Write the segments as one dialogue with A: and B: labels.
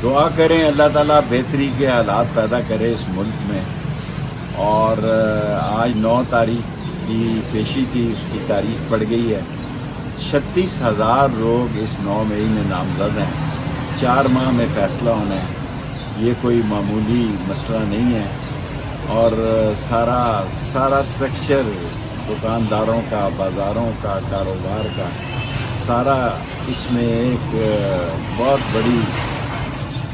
A: دعا کریں اللہ تعالیٰ بہتری کے حالات پیدا کرے اس ملک میں۔ اور آج 9 تاریخ کی پیشی تھی، اس کی تاریخ پڑ گئی ہے۔ 36,000 لوگ اس 9 مئی میں نامزد ہیں۔ 4 ماہ میں فیصلہ ہونا ہے، یہ کوئی معمولی مسئلہ نہیں ہے۔ اور سارا سٹرکچر دکانداروں کا، بازاروں کا، کاروبار کا، سارا اس میں ایک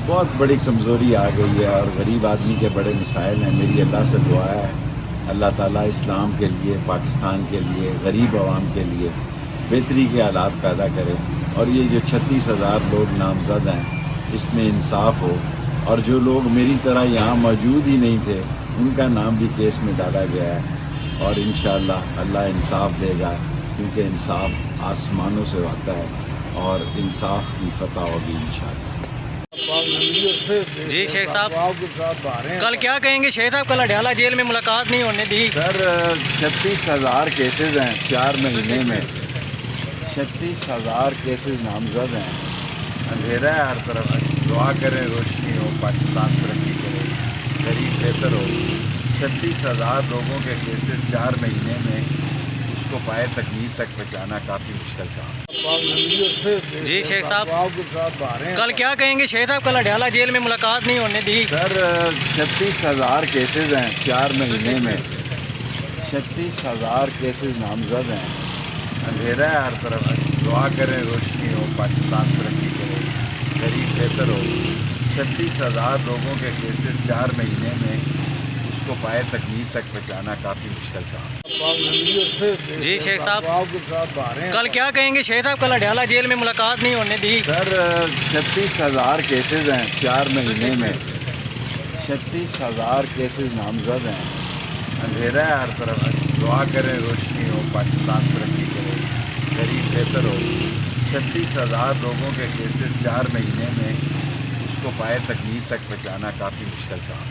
A: بہت بڑی کمزوری آ گئی ہے، اور غریب آدمی کے بڑے مسائل ہیں۔ میری اللہ سے دعا ہے اللہ تعالیٰ اسلام کے لیے، پاکستان کے لیے، غریب عوام کے لیے بہتری کے حالات پیدا کرے، اور یہ جو 36,000 لوگ نامزد ہیں اس میں انصاف ہو، اور جو لوگ میری طرح یہاں موجود ہی نہیں تھے ان کا نام بھی کیس میں ڈالا گیا ہے، اور انشاءاللہ اللہ انصاف دے گا، کیونکہ انصاف آسمانوں سے ہوتا ہے، اور انصاف کی فتح ہوگی انشاءاللہ۔
B: جی شیخ صاحب، کل کیا کہیں گے؟ شیخ صاحب کل اڈیالہ جیل میں ملاقات نہیں ہونے دی۔
A: سر 36,000 کیسز ہیں 4 مہینے میں، 36,000 کیسز نامزد ہیں۔ اندھیرا ہے ہر طرف، دعا کریں روشنی ہو، پاکستان ترقی کرے، غریب بہتر ہو۔ 36,000 لوگوں کے کیسز 4 مہینے میں، اس کو پائے تکمیل تک پہنچانا کافی مشکل کام۔
B: جی شیخ صاحب، کل کیا کہیں گے؟ شیخ صاحب کل اڈیالہ جیل میں ملاقات نہیں ہونے دی۔
A: سر 36,000 کیسز ہیں 4 مہینے میں، 36,000 کیسز نامزد ہیں۔ اندھیرا ہے ہر طرف، دعا کریں روشنی ہو، پاکستان ترقی کرے، غریب بہتر ہو۔ 36,000 لوگوں کے کیسز 4 مہینے میں، اس کو پائے تکمیل تک پہنچانا کافی مشکل کام۔
B: جی شیخ صاحب، کل کیا کہیں گے؟ شیخ صاحب کل اڈیالہ جیل میں ملاقات نہیں ہونے دی۔
A: سر 36,000 کیسز ہیں 4 مہینے میں، 36,000 کیسز نامزد ہیں۔ اندھیرا ہے ہر طرف، دعا کریں روشنی ہو، پاکستان ترقی کرے، غریب بہتر ہو۔ 36,000 لوگوں کے کیسز 4 مہینے میں، اس کو پائے تکمیل تک پہنچانا کافی مشکل کام۔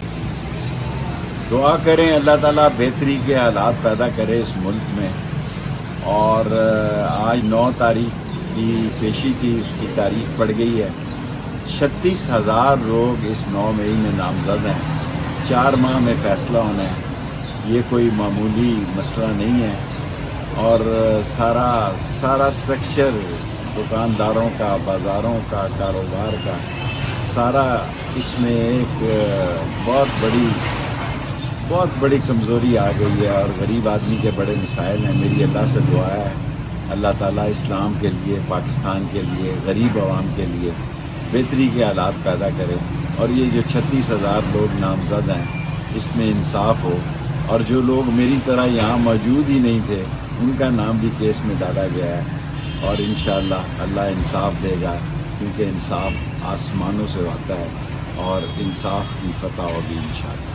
A: دعا کریں اللہ تعالیٰ بہتری کے حالات پیدا کرے اس ملک میں۔ اور آج 9 تاریخ کی پیشی تھی، اس کی تاریخ پڑ گئی ہے۔ 36,000 لوگ اس 9 مئی میں نامزد ہیں۔ 4 ماہ میں فیصلہ ہونا ہے، یہ کوئی معمولی مسئلہ نہیں ہے۔ اور سارا سٹرکچر دکانداروں کا، بازاروں کا، کاروبار کا، سارا اس میں ایک بہت بڑی کمزوری آ گئی ہے، اور غریب آدمی کے بڑے مسائل ہیں۔ میری اللہ سے دعا ہے اللہ تعالیٰ اسلام کے لیے، پاکستان کے لیے، غریب عوام کے لیے بہتری کے حالات پیدا کرے، اور یہ جو 36,000 لوگ نامزد ہیں اس میں انصاف ہو، اور جو لوگ میری طرح یہاں موجود ہی نہیں تھے ان کا نام بھی کیس میں ڈالا گیا ہے، اور انشاءاللہ اللہ انصاف دے گا، کیونکہ انصاف آسمانوں سے ہوتا ہے، اور انصاف کی فتح ہوگی انشاءاللہ۔